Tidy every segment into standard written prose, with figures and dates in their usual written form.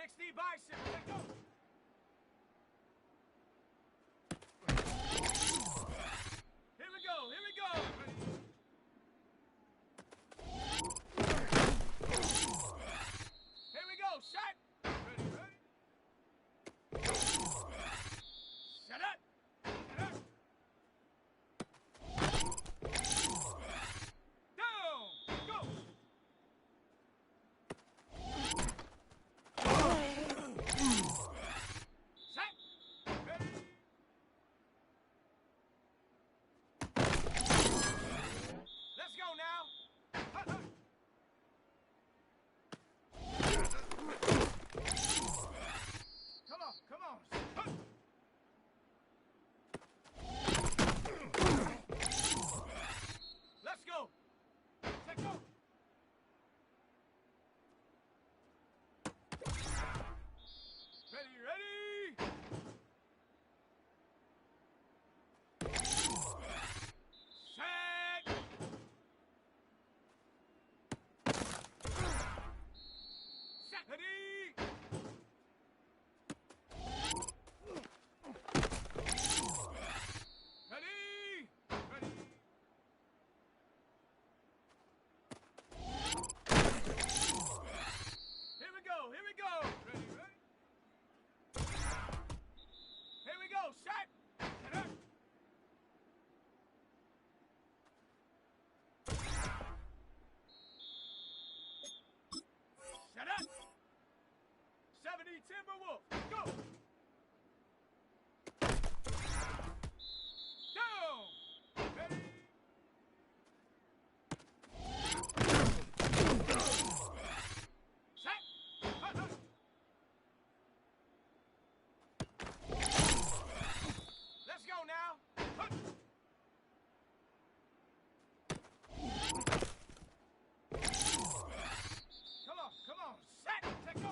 60 bicep. Let's go. Here we go. Here we go. Here we go. Shot. Ready, ready. Shut up. Shut up. Down. Go. Set. Ready. Let's go now. Come on, come on. Let's go. Let's go. Ready, ready. Set. Set. Ready. Ready. Ready. Here we go. Here we go. Ready, ready. Here we go. Shot. Shut up. Shut up. 70 Timberwolf. Go. Down. Ready. Set. Let's go now. Come on, come on. Set. Let's go.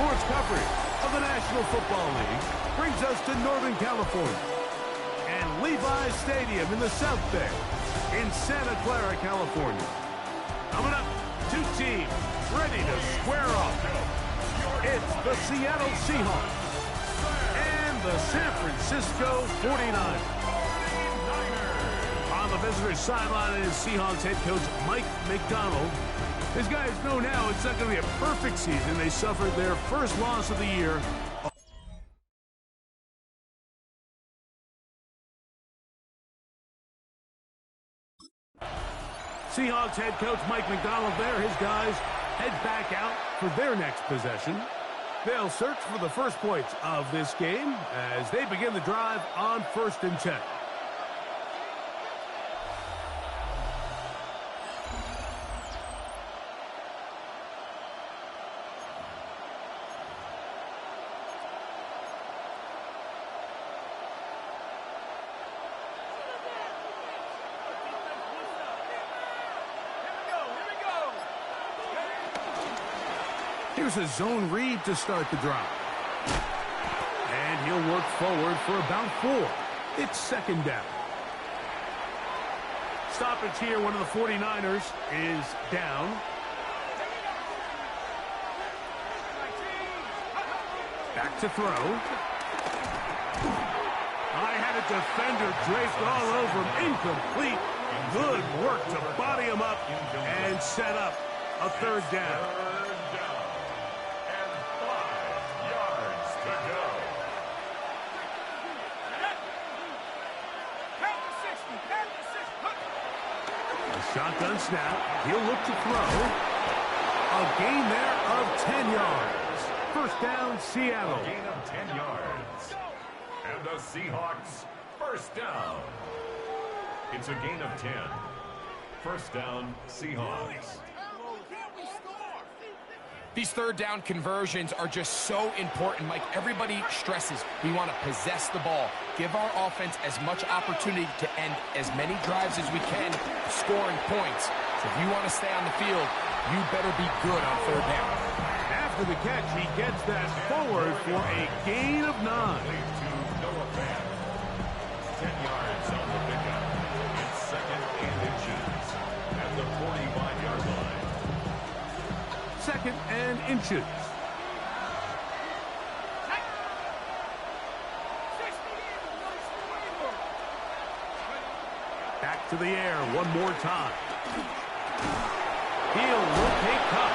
sports coverage of the National Football League brings us to Northern California and Levi's Stadium in the South Bay in Santa Clara, California. Coming up, two teams ready to square off. It's the Seattle Seahawks and the San Francisco 49ers. On the visitor's sideline is Seahawks head coach Mike Macdonald. His guys know now it's not going to be a perfect season. They suffered their first loss of the year. Seahawks head coach Mike Macdonald there. His guys head back out for their next possession. They'll search for the first points of this game as they begin the drive on 1st and 10. Here's a zone read to start the drive. And he'll work forward for about 4. It's 2nd down. Stoppage here. One of the 49ers is down. Back to throw. I had a defender draped all over him. Incomplete. Good work to body him up and set up a 3rd down. Shotgun snap. He'll look to throw. A gain there of 10 yards. 1st down, Seattle. A gain of 10 yards. And the Seahawks, 1st down. It's a gain of 10. 1st down, Seahawks. These 3rd down conversions are just so important, Mike. Everybody stresses we want to possess the ball, give our offense as much opportunity to end as many drives as we can, scoring points. So if you want to stay on the field, you better be good on 3rd down. After the catch, he gets that forward for a gain of 9. To Noah Fant. 10 yards on the pickup. It's 2nd and inches at the 45-yard line. 2nd and inches. Back to the air one more time. He'll locate Cup.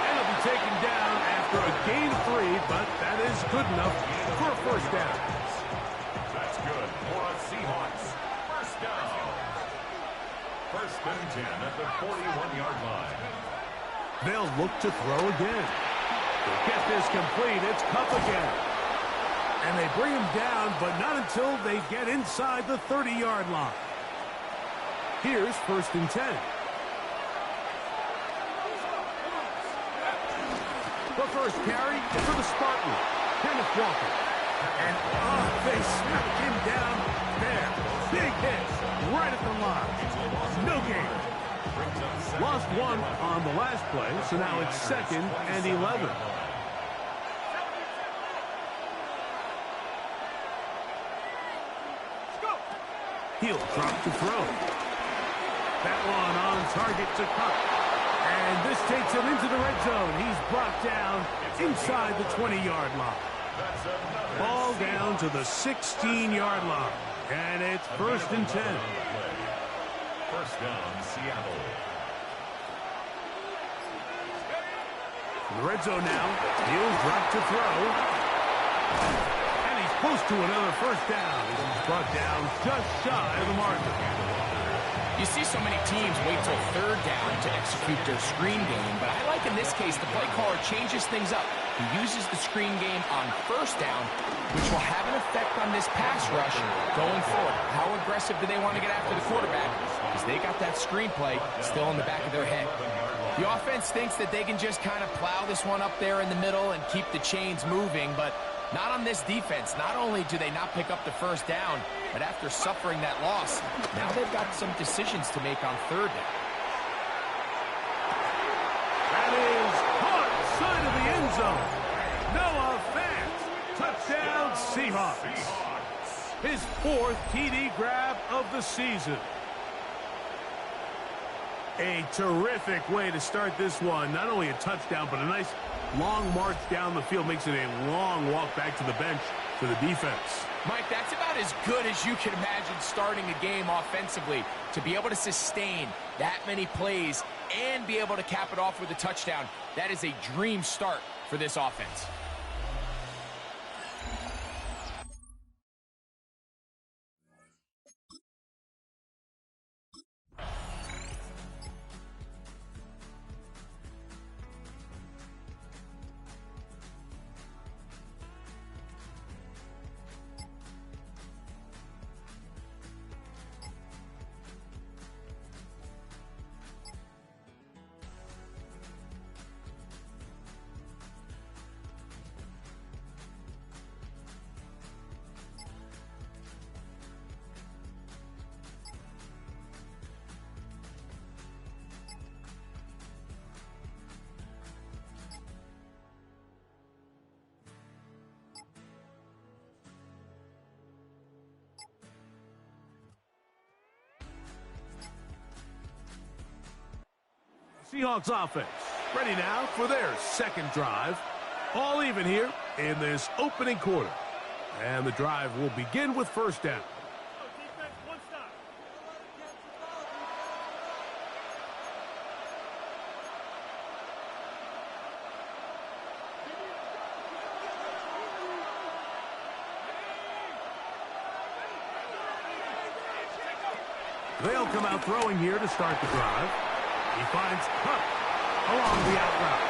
And he'll be taken down after a gain of 3, but that is good enough for a 1st down. That's good for a Seahawks 1st down. 1st and 10 at the 41-yard line. They'll look to throw again. They'll get this complete. It's Cup again. And they bring him down, but not until they get inside the 30-yard line. Here's 1st and 10. The first carry for the Spartans, Kenneth Walker. And they smack him down there. Big hit right at the line. No gain. Lost 1 on the last play, so now it's 2nd and 11. He'll drop to throw. That one on target to Cup. And this takes him into the red zone. He's brought down inside the 20-yard line. Ball down to the 16-yard line. And it's 1st and 10. 1st down, Seattle. In the red zone now. He'll drop to throw. And he's close to another 1st down. He's brought down just shy of the marker. You see so many teams wait till 3rd down to execute their screen game, but I like in this case the play caller changes things up. He uses the screen game on 1st down, which will have an effect on this pass rush going forward. How aggressive do they want to get after the quarterback? Because they got that screen play still in the back of their head. The offense thinks that they can just kind of plow this one up there in the middle and keep the chains moving, but not on this defense. Not only do they not pick up the 1st down, but after suffering that loss, now they've got some decisions to make on 3rd down. That is caught side of the end zone. Seahawks. His 4th TD grab of the season. A terrific way to start this one. Not only a touchdown, but a nice long march down the field. Makes it a long walk back to the bench for the defense. Mike, that's about as good as you can imagine starting a game offensively. To be able to sustain that many plays and be able to cap it off with a touchdown, that is a dream start for this offense. Seahawks offense ready now for their second drive. All even here in this opening quarter. And the drive will begin with first down. Defense, one stop. They'll come out throwing here to start the drive. He finds Huck along the out route.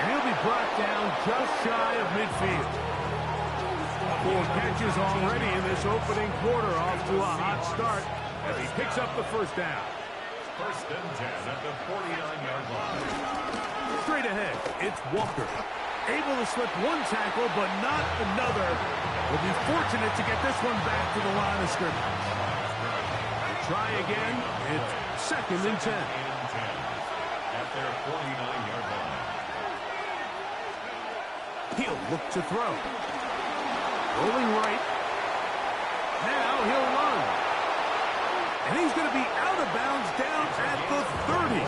And he'll be brought down just shy of midfield. 4 catches already in this opening quarter, off to a hot start as he picks up the first down. First and 10 at the 49-yard line. Straight ahead, it's Walker. Able to slip one tackle, but not another. Will be fortunate to get this one back to the line of scrimmage. Try again. It's second and 10. At their 49-yard line. He'll look to throw. Rolling right. Now he'll run. And he's going to be out of bounds down at the 30.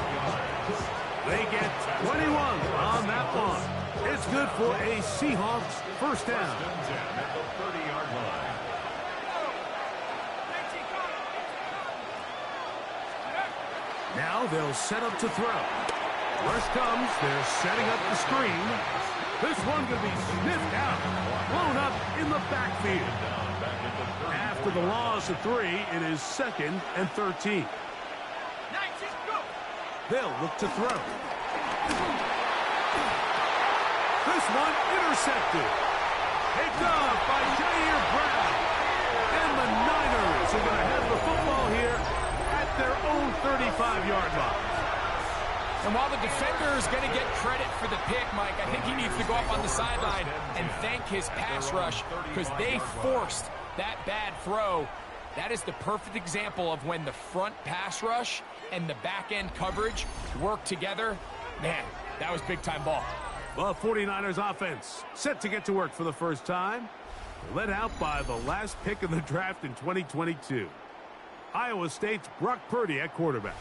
They get 21 on that one. It's good for a Seahawks first down. First and 10 at the 30-yard line. Now they'll set up to throw. Rush comes. They're setting up the screen. This one going to be sniffed out. Blown up in the backfield. After the loss of 3, it is second and 13. 19, go. They'll look to throw. This one intercepted. Picked off by Jair Brown. And the Niners are going to have the football here at their own 35-yard line. And while the defender is going to get credit for the pick, Mike, I think he needs to go up on the sideline and thank his pass rush because they forced that bad throw. That is the perfect example of when the front pass rush and the back-end coverage work together. Man, that was big-time ball. The 49ers offense set to get to work for the first time. Led out by the last pick of the draft in 2022. Iowa State's Brock Purdy at quarterback.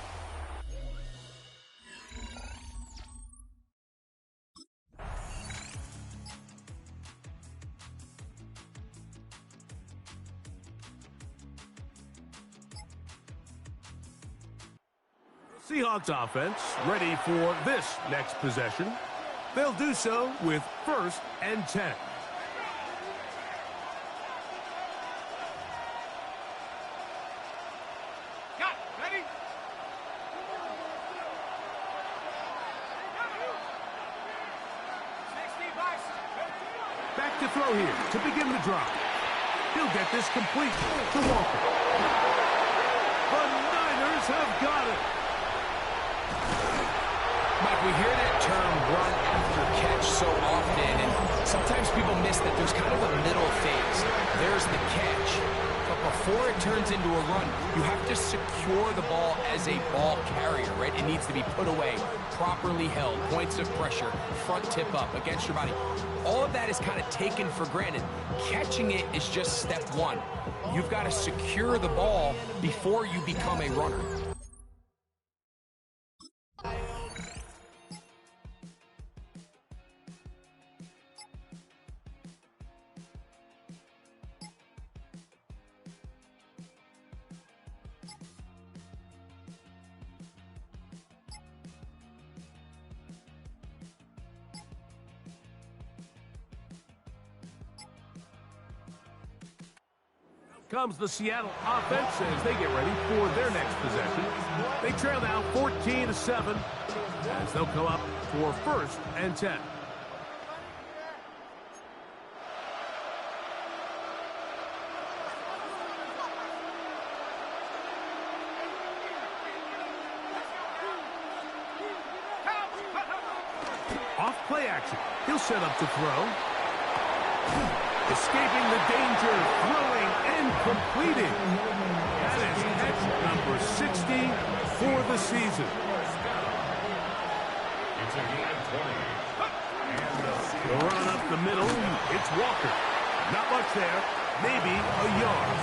Seahawks offense ready for this next possession. They'll do so with first and 10. Got it. Ready? Back to throw here to begin the drive. He'll get this complete to Walker. The Niners have got it. Mike, we hear that term run after catch so often, and sometimes people miss that there's kind of a middle phase. There's the catch, but before it turns into a run, you have to secure the ball as a ball carrier, right? It needs to be put away, properly held, points of pressure, front tip up against your body. All of that is kind of taken for granted. Catching it is just step one. You've got to secure the ball before you become a runner. Comes the Seattle offense as they get ready for their next possession. They trail now 14-7 as they'll come up for 1st and 10. Off play action. He'll set up to throw. Escaping the danger, throwing and completing. That is catch number 60 for the season. It's a gain of 20. The run up the middle, it's Walker. Not much there, maybe a yard.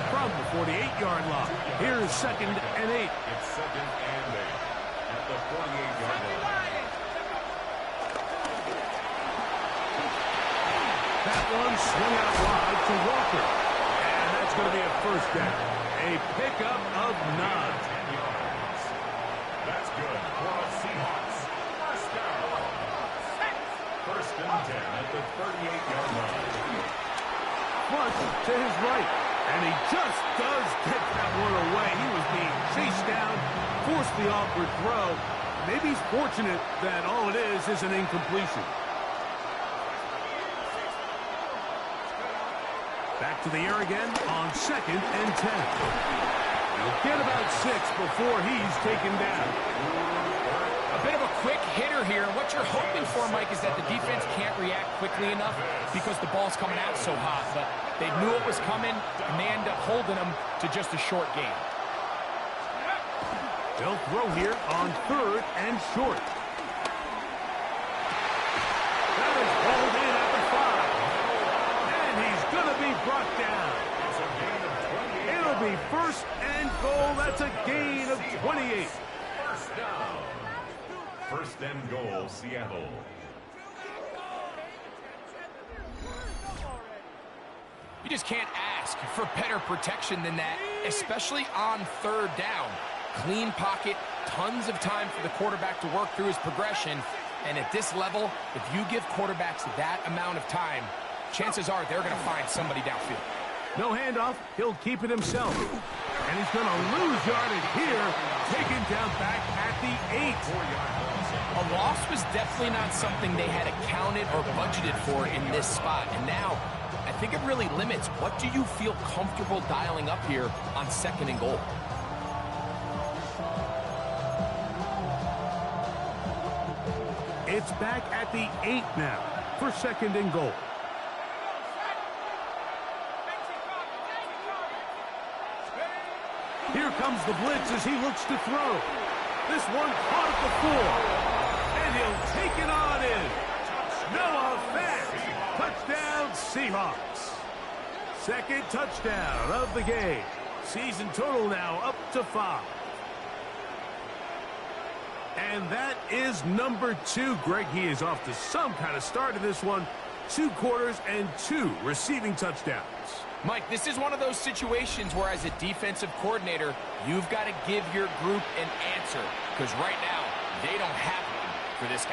From the 48-yard line, here's 2nd and 8. It's 2nd and 8 at the 48-yard line. That one swung out wide to Walker. And that's going to be a 1st down. A pickup of 9. 10 yards. That's good for the Seahawks. 1st down. 1st and 10 at the 38-yard line. Flush to his right. And he just does get that one away. He was being chased down, forced the awkward throw. Maybe he's fortunate that all it is an incompletion. Back to the air again on 2nd and 10. He'll get about 6 before he's taken down. A bit of a quick hitter here. What you're hoping for, Mike, is that the defense can't react quickly enough because the ball's coming out so hot. But they knew it was coming, and they end up holding them to just a short gain. They'll throw here on 3rd and short. That is hauled in at the 5. And he's going to be brought down. It'll be 1st and goal. That's a gain of 28. 1st down. 1st and goal, Seattle. You just can't ask for better protection than that, especially on 3rd down. Clean pocket, tons of time for the quarterback to work through his progression. And at this level, if you give quarterbacks that amount of time, chances are they're going to find somebody downfield. No handoff. He'll keep it himself. And he's going to lose yardage here. Taken down back at the 8. A loss was definitely not something they had accounted or budgeted for in this spot. And now, I think it really limits what do you feel comfortable dialing up here on 2nd and goal. It's back at the 8 now for 2nd and goal. Here comes the blitz as he looks to throw. This one caught at the 4. And he'll take it on in. Noah Fant. Touchdown, Seahawks. 2nd touchdown of the game. Season total now up to 5. And that is number 2. Greg, he is off to some kind of start in this one. 2 quarters and 2 receiving touchdowns. Mike, this is one of those situations where as a defensive coordinator, you've got to give your group an answer. Because right now, they don't have one for this guy.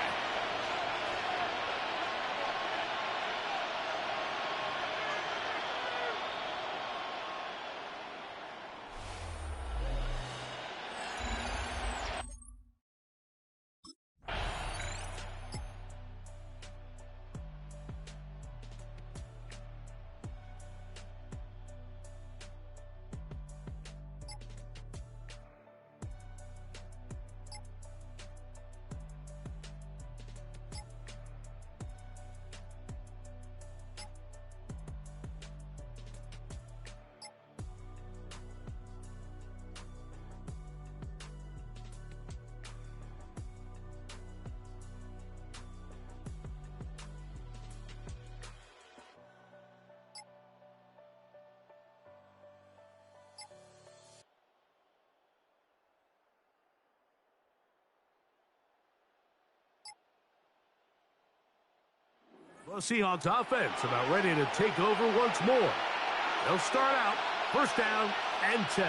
The Seahawks offense about ready to take over once more. They'll start out first down and 10.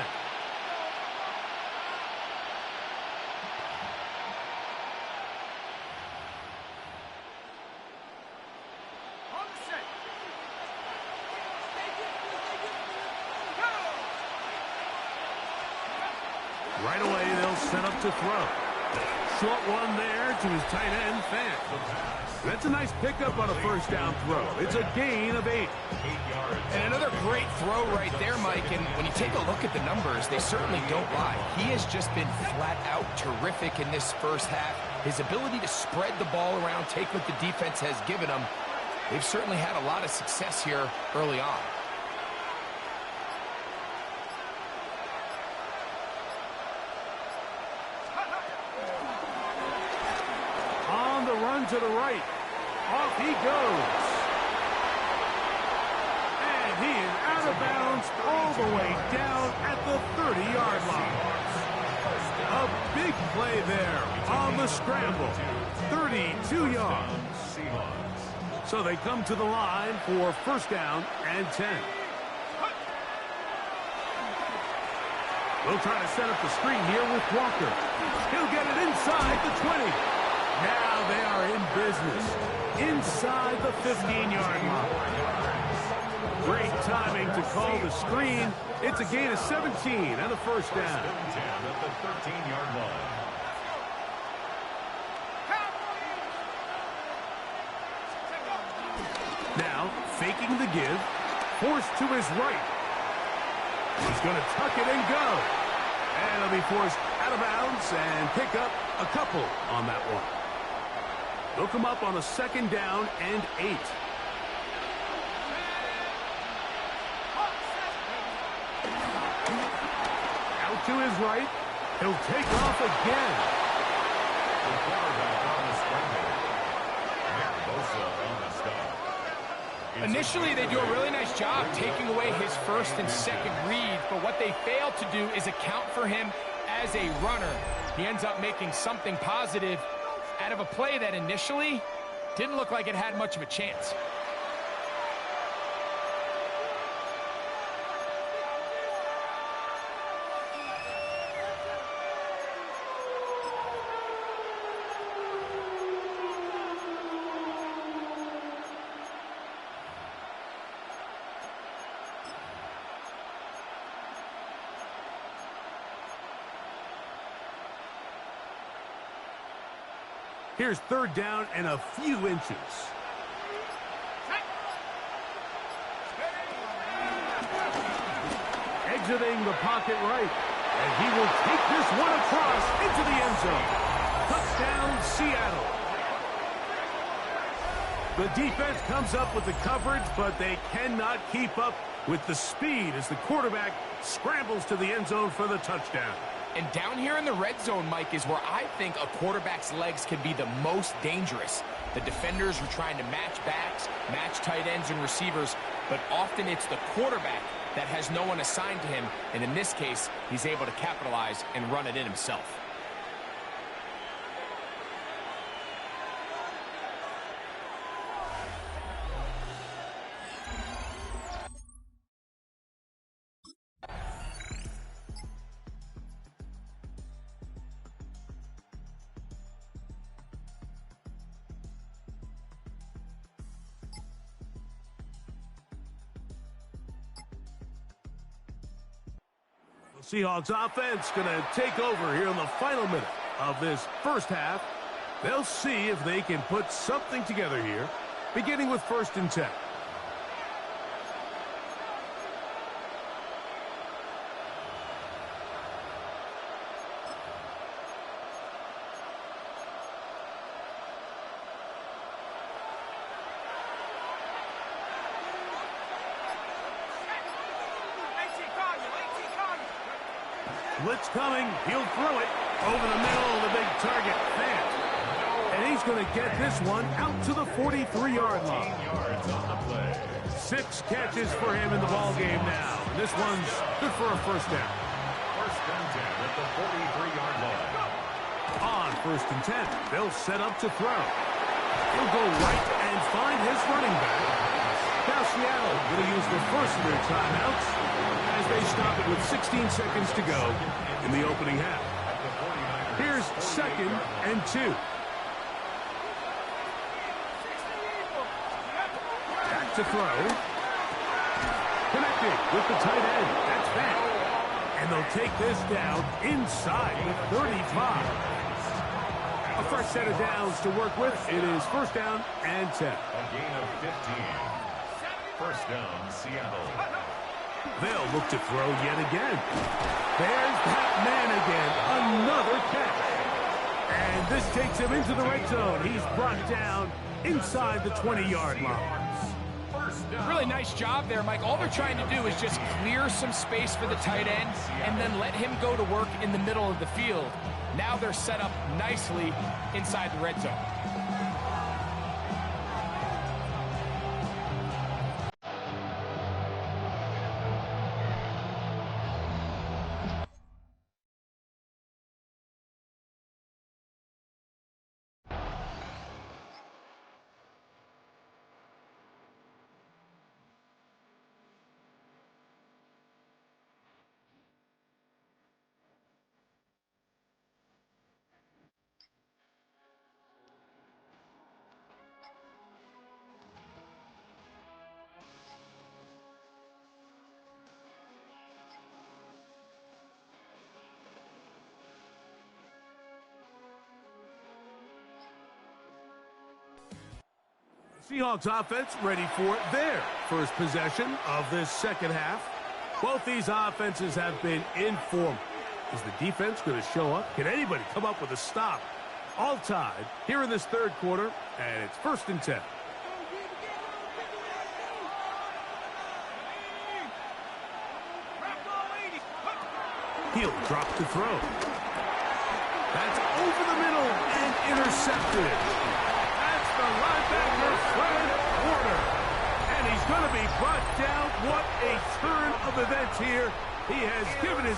On the set. Right away, they'll set up to throw. Short one there to his tight end, Fant. That's a nice pickup on a first down throw. It's a gain of 8. And another great throw right there, Mike. And when you take a look at the numbers, they certainly don't lie. He has just been flat out terrific in this first half. His ability to spread the ball around, take what the defense has given him, they've certainly had a lot of success here early on. On the run to the right. Off he goes. And he is out of bounds all the way down at the 30-yard line. A big play there on the scramble. 32 yards. So they come to the line for first down and 10. They'll try to set up the screen here with Walker. He'll get it inside the 20. Now they are in business inside the 15-yard line. Great timing to call the screen. It's a gain of 17 and a first down. 10 at the 13-yard line. Now faking the give, forced to his right. He's going to tuck it and go. And he'll be forced out of bounds and pick up a couple on that one. They'll come up on a second down and 8. Out to his right. He'll take off again. The quarterback on the scramble. Nick Bosa on the stop. Initially, they do a really nice job taking away his first and second read, but what they fail to do is account for him as a runner. He ends up making something positive out of a play that initially didn't look like it had much of a chance. Here's third down and a few inches. Exiting the pocket right. And he will take this one across into the end zone. Touchdown, Seattle. The defense comes up with the coverage, but they cannot keep up with the speed as the quarterback scrambles to the end zone for the touchdown. And down here in the red zone, Mike, is where I think a quarterback's legs can be the most dangerous. The defenders are trying to match backs, match tight ends and receivers, but often it's the quarterback that has no one assigned to him, and in this case, he's able to capitalize and run it in himself. Seahawks offense going to take over here in the final minute of this first half. They'll see if they can put something together here, beginning with first and 10. Blitz coming. He'll throw it over the middle of the big target, Fant. And he's going to get this one out to the 43-yard line. 15 yards on the play. 6 catches for him in the ball game now. This one's good for a first down. First and 10 at the 43-yard line. On first and 10, they'll set up to throw. He'll go right and find his running back. Now Seattle going to use the first of their timeouts as they stop it with 16 seconds to go in the opening half. Here's 2nd and 2. Back to throw. Connected with the tight end. That's that. And they'll take this down inside the 35. A fresh set of downs to work with. It is 1st down and 10. A gain of 15. 1st down, Seattle. They'll look to throw yet again. There's that man again. Another catch. And this takes him into the red zone. He's brought down inside the 20-yard line. Really nice job there, Mike. All they're trying to do is just clear some space for the tight end and then let him go to work in the middle of the field. Now they're set up nicely inside the red zone. Seahawks offense ready for their first possession of this second half. Both these offenses have been in form. Is the defense going to show up? Can anybody come up with a stop? All tied here in this 3rd quarter, and it's 1st and 10. He'll drop to throw. That's over the middle and intercepted. That's the linebacker, Fred Warner. And he's going to be brought down. What a turn of events here. He has given his...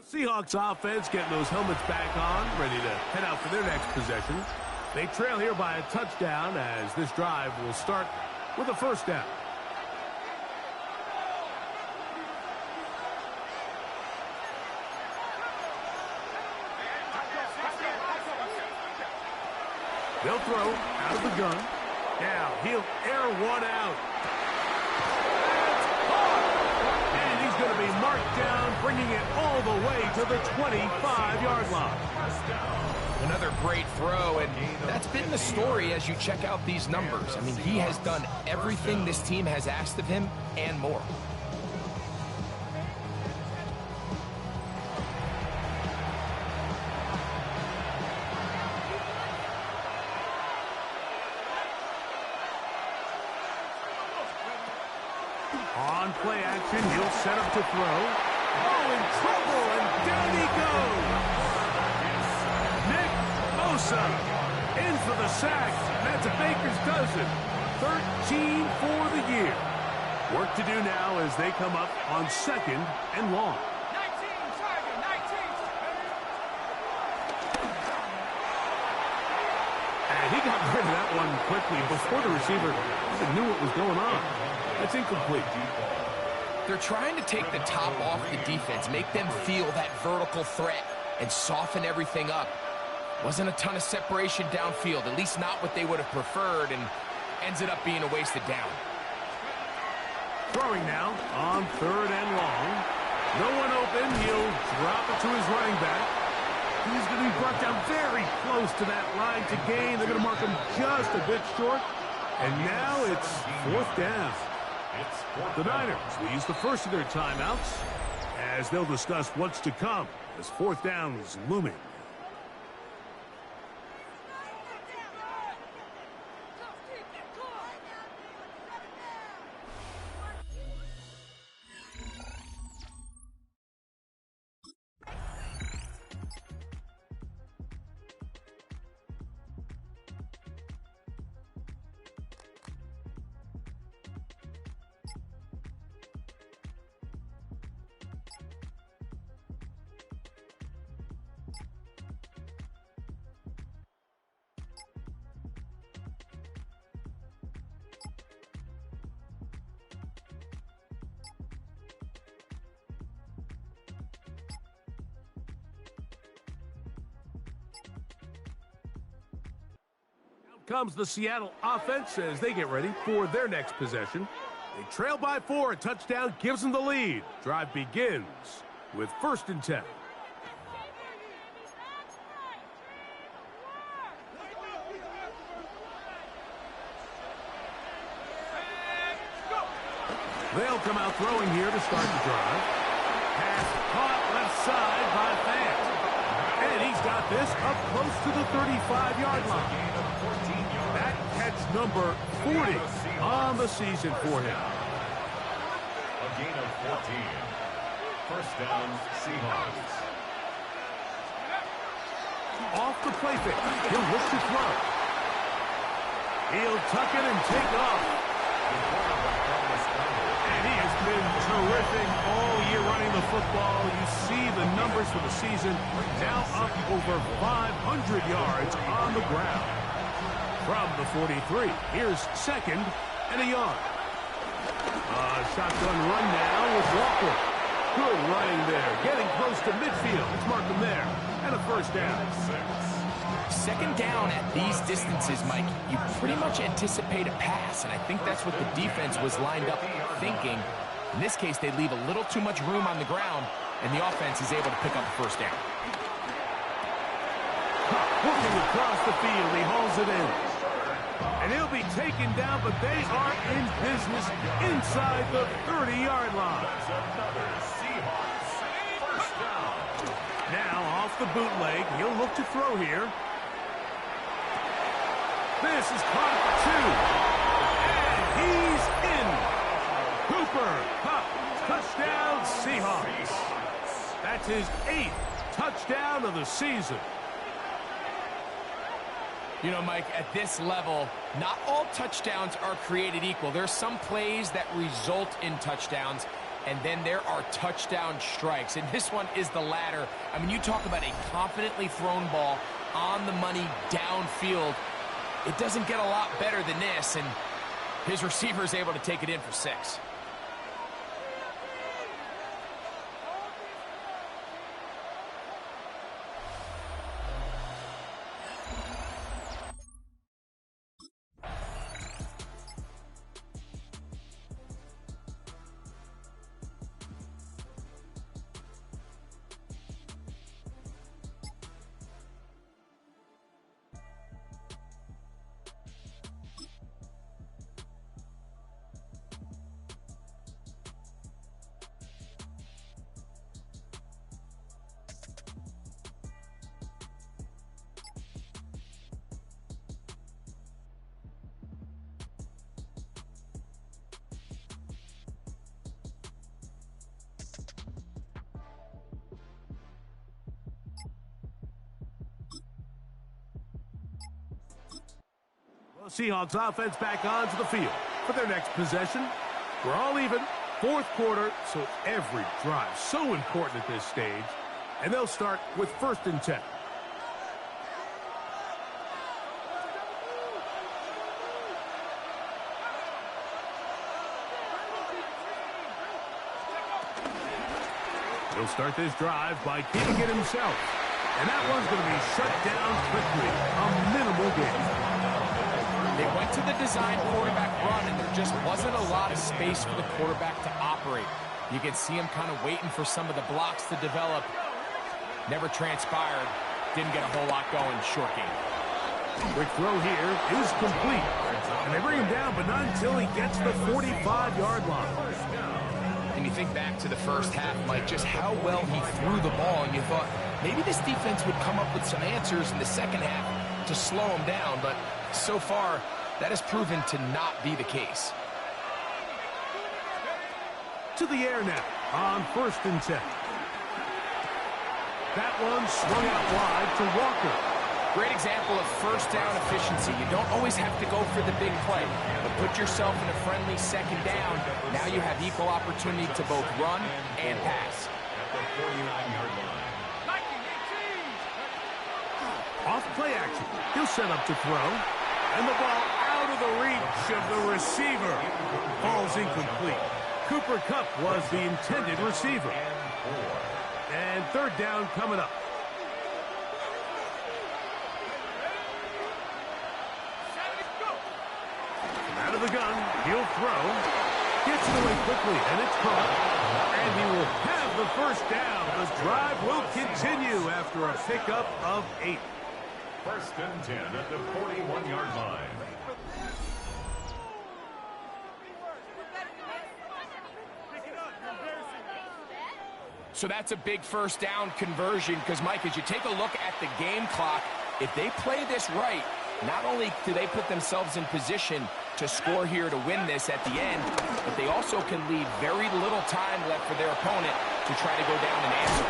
Seahawks offense getting those helmets back on, ready to head out for their next possession. They trail here by a touchdown as this drive will start with a 1st down. They'll throw out of the gun. Now he'll air one out. And he's going to be marked down, bringing it all the way to the 25-yard line. Another great throw, and that's been the story as you check out these numbers. I mean, he has done everything this team has asked of him and more. On play action, he'll set up to throw. Oh, in trouble, and down he goes. Nick Bosa in for the sack. That's a Baker's dozen. 13 for the year. Work to do now as they come up on 2nd and long. 19, target, 19. And he got rid of that one quickly before the receiver even knew what was going on. That's incomplete. They're trying to take the top off the defense, make them feel that vertical threat, and soften everything up. Wasn't a ton of separation downfield, at least not what they would have preferred, and ends it up being a wasted down. Throwing now on 3rd and long. No one open. He'll drop it to his running back. He's going to be brought down very close to that line to gain. They're going to mark him just a bit short. And now it's 4th down. The Niners will use the first of their timeouts as they'll discuss what's to come as 4th down is looming. comes the Seattle offense as they get ready for their next possession. They trail by 4. A touchdown gives them the lead. Drive begins with 1st and 10. They'll come out throwing here to start the drive. Pass caught left side by Fant. And he's got this up close to the 35-yard line. That catch number 40 on the season for him. A gain of 14. 1st down, Seahawks. Off the play fake. He'll look to throw. He'll tuck it and take off. And he has been terrific all year running the football. You see the numbers for the season. Now up over 500 yards on the ground. From the 43, here's 2nd and a yard. Shotgun run now with Walker. Good running there. Getting close to midfield. Let's mark him there. And a 1st down. 2nd down at these distances, Mike, you pretty much anticipate a pass, and I think that's what the defense was lined up thinking. In this case, they leave a little too much room on the ground, and the offense is able to pick up a 1st down. Looking across the field, he hauls it in. And he'll be taken down, but they are in business inside the 30-yard line. Now off the bootleg, he'll look to throw here. This is caught for 2. And he's in. Cooper Kupp, touchdown Seahawks. That's his 8th touchdown of the season. You know, Mike, at this level, not all touchdowns are created equal. There's some plays that result in touchdowns, and then there are touchdown strikes. And this one is the latter. I mean, you talk about a confidently thrown ball on the money downfield. It doesn't get a lot better than this, and his receiver is able to take it in for 6. Seahawks offense back onto the field for their next possession. We're all even. 4th quarter, so every drive so important at this stage. And they'll start with 1st and 10. He'll start this drive by keeping it himself. And that one's going to be shut down quickly. A minimal gain. They went to the design quarterback run, and there just wasn't a lot of space for the quarterback to operate. You can see him kind of waiting for some of the blocks to develop. Never transpired. Didn't get a whole lot going. Short game. Quick throw here is complete. And they bring him down, but not until he gets the 45-yard line. And you think back to the first half, Mike, just how well he threw the ball, and you thought maybe this defense would come up with some answers in the second half to slow him down, but so far, that has proven to not be the case. To the air now on 1st and 10. That one swung out wide to Walker. Great example of 1st down efficiency. You don't always have to go for the big play, but put yourself in a friendly 2nd down. Now you have equal opportunity to both run and pass. At the 49-yard line. Off play action. He'll set up to throw. And the ball out of the reach of the receiver. Ball's incomplete. Cooper Kupp was the intended receiver. And 3rd down coming up. Out of the gun, he'll throw. Gets it away quickly, and it's caught. And he will have the first down. The drive will continue after a pickup of 8. First and 10 at the 41-yard line. So that's a big first down conversion because, Mike, as you take a look at the game clock, if they play this right, not only do they put themselves in position to score here to win this at the end, but they also can leave very little time left for their opponent to try to go down and answer.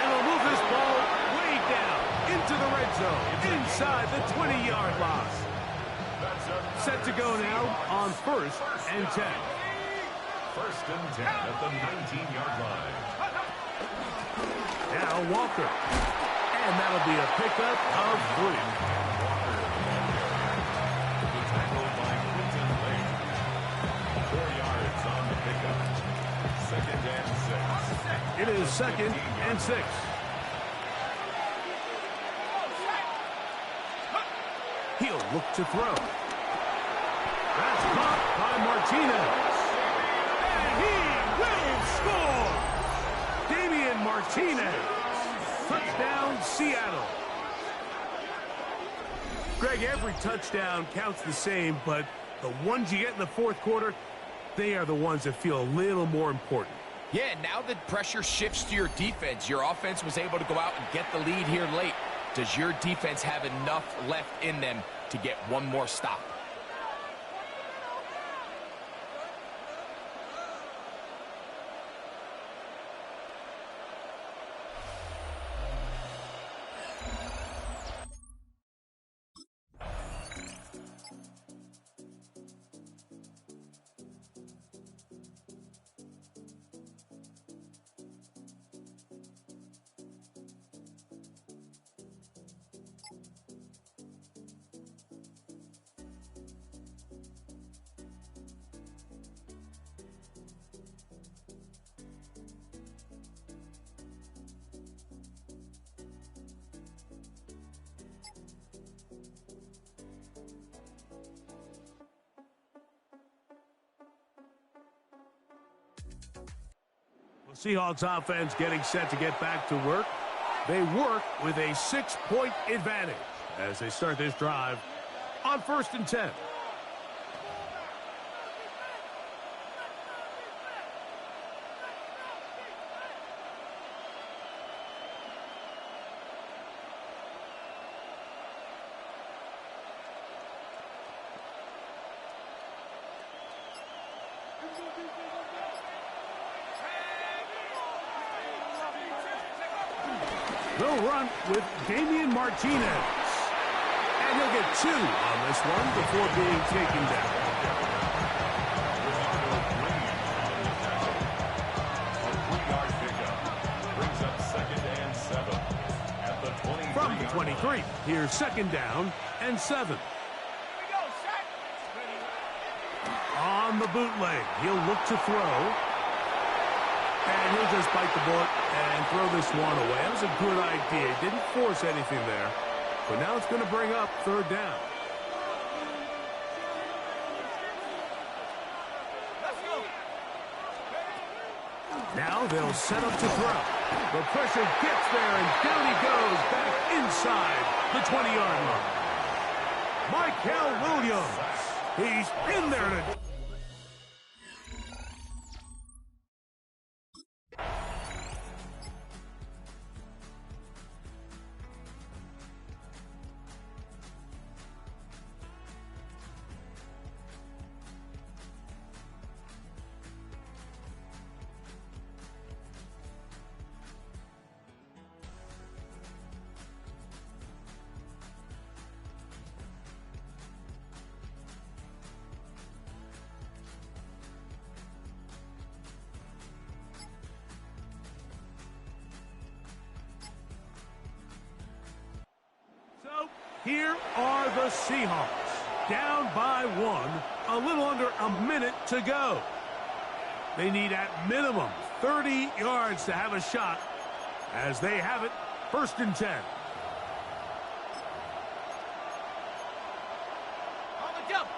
And they'll move this ball way down into the red zone, inside the 20-yard line. Set to go now on first and 10. First and 10 at the 19-yard line. Now Walker. And that'll be a pickup of 3. Tackled by Quinton Lane. 4 yards on the pickup. Second and 6. It is second and 6. He'll look to throw. That's caught by Martinez. And he will score! Damian Martinez. Touchdown, Seattle. Greg, every touchdown counts the same, but the ones you get in the fourth quarter, they are the ones that feel a little more important. Yeah, now the pressure shifts to your defense. Your offense was able to go out and get the lead here late. Does your defense have enough left in them to get one more stop? Seahawks offense getting set to get back to work. They work with a 6-point advantage as they start this drive on first and 10. They'll run with Damian Martinez. And he'll get 2 on this one before being taken down. A 3-yard pickup brings up second and 7 at the 23. From the 23, here's second down and 7. On the bootleg, he'll look to throw. And he'll just bite the bullet and throw this one away. That was a good idea. He didn't force anything there. But now it's going to bring up third down. Now they'll set up to throw. The pressure gets there, and down he goes back inside the 20-yard line. Michael Williams. He's in there to... Here are the Seahawks, down by 1, a little under a minute to go. They need at minimum 30 yards to have a shot, as they have it, first and 10. On the jump.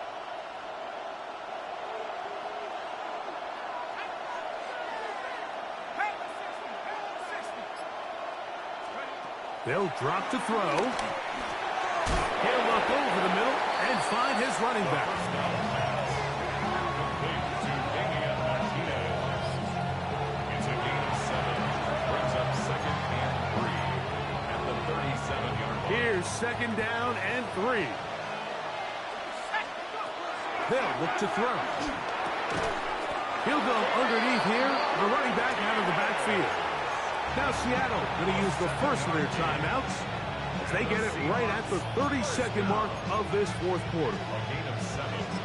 They'll drop to throw. He'll look over the middle and find his running back. It's a gain of 7. Brings up 2nd and 3. At the 37-yard line. Here's 2nd down and 3. They'll look to throw. He'll go underneath here. The running back out of the backfield. Now Seattle going to use the first of their timeouts as they get it right at the 32nd mark of this fourth quarter.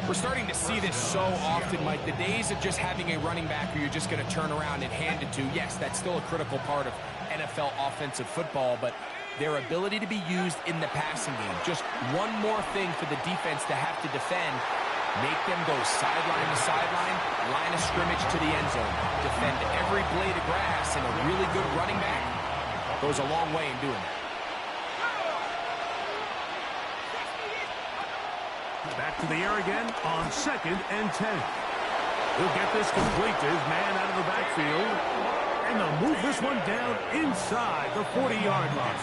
We're starting to see this so often, Mike. The days of just having a running back who you're just going to turn around and hand it to, yes, that's still a critical part of NFL offensive football, but their ability to be used in the passing game, just one more thing for the defense to have to defend. Make them go sideline to sideline, line of scrimmage to the end zone. Defend every blade of grass, and a really good running back goes a long way in doing that. Back to the air again on 2nd and 10. He'll get this complete to his man out of the backfield. And they'll move this one down inside the 40-yard line.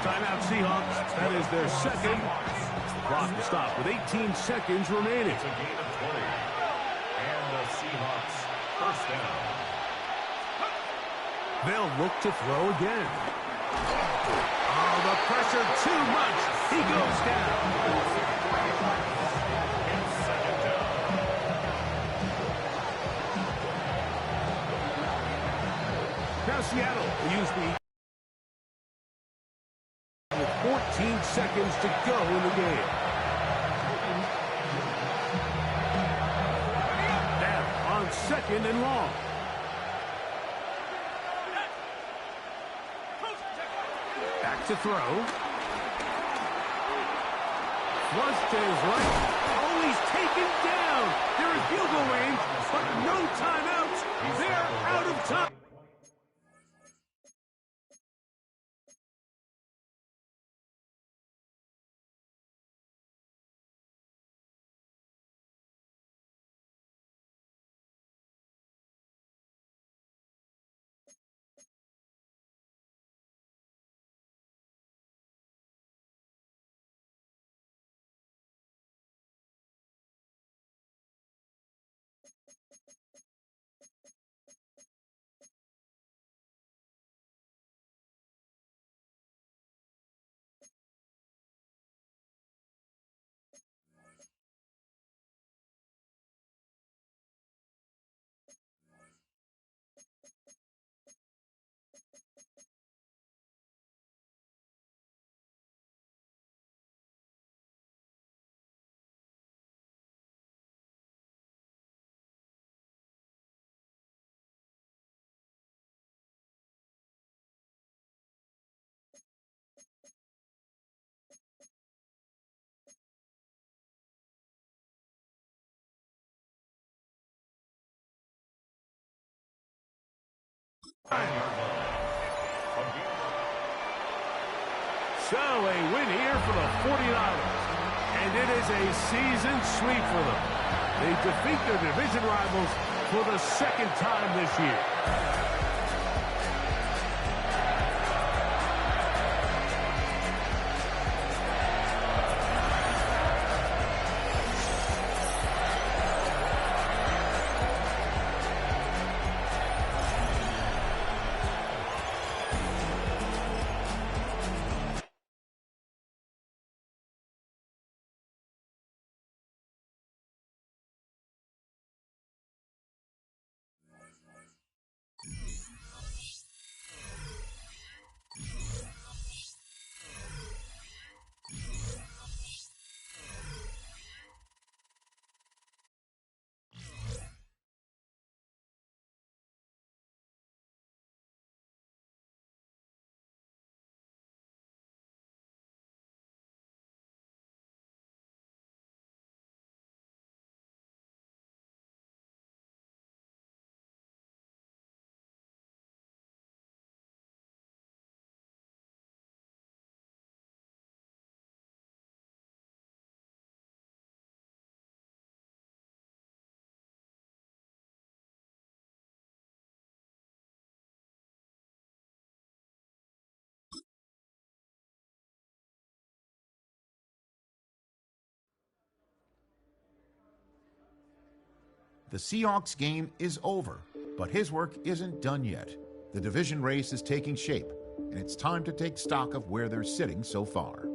Timeout Seahawks. That is their second. Clock will stop with 18 seconds remaining. It's a gain of 20. And the Seahawks first down. They'll look to throw again. Oh, the pressure too much. He goes down. And 2nd down. Now Seattle will use the with 14 seconds to go in the game. Now on 2nd and long. Back to throw. Flush to his right. Oh, he's taken down. They're in field goal range, but no timeouts. They're out of time. So a win here for the 49ers. And it is a season sweep for them. They defeat their division rivals for the 2nd time this year. The Seahawks game is over, but his work isn't done yet. The division race is taking shape, and it's time to take stock of where they're sitting so far.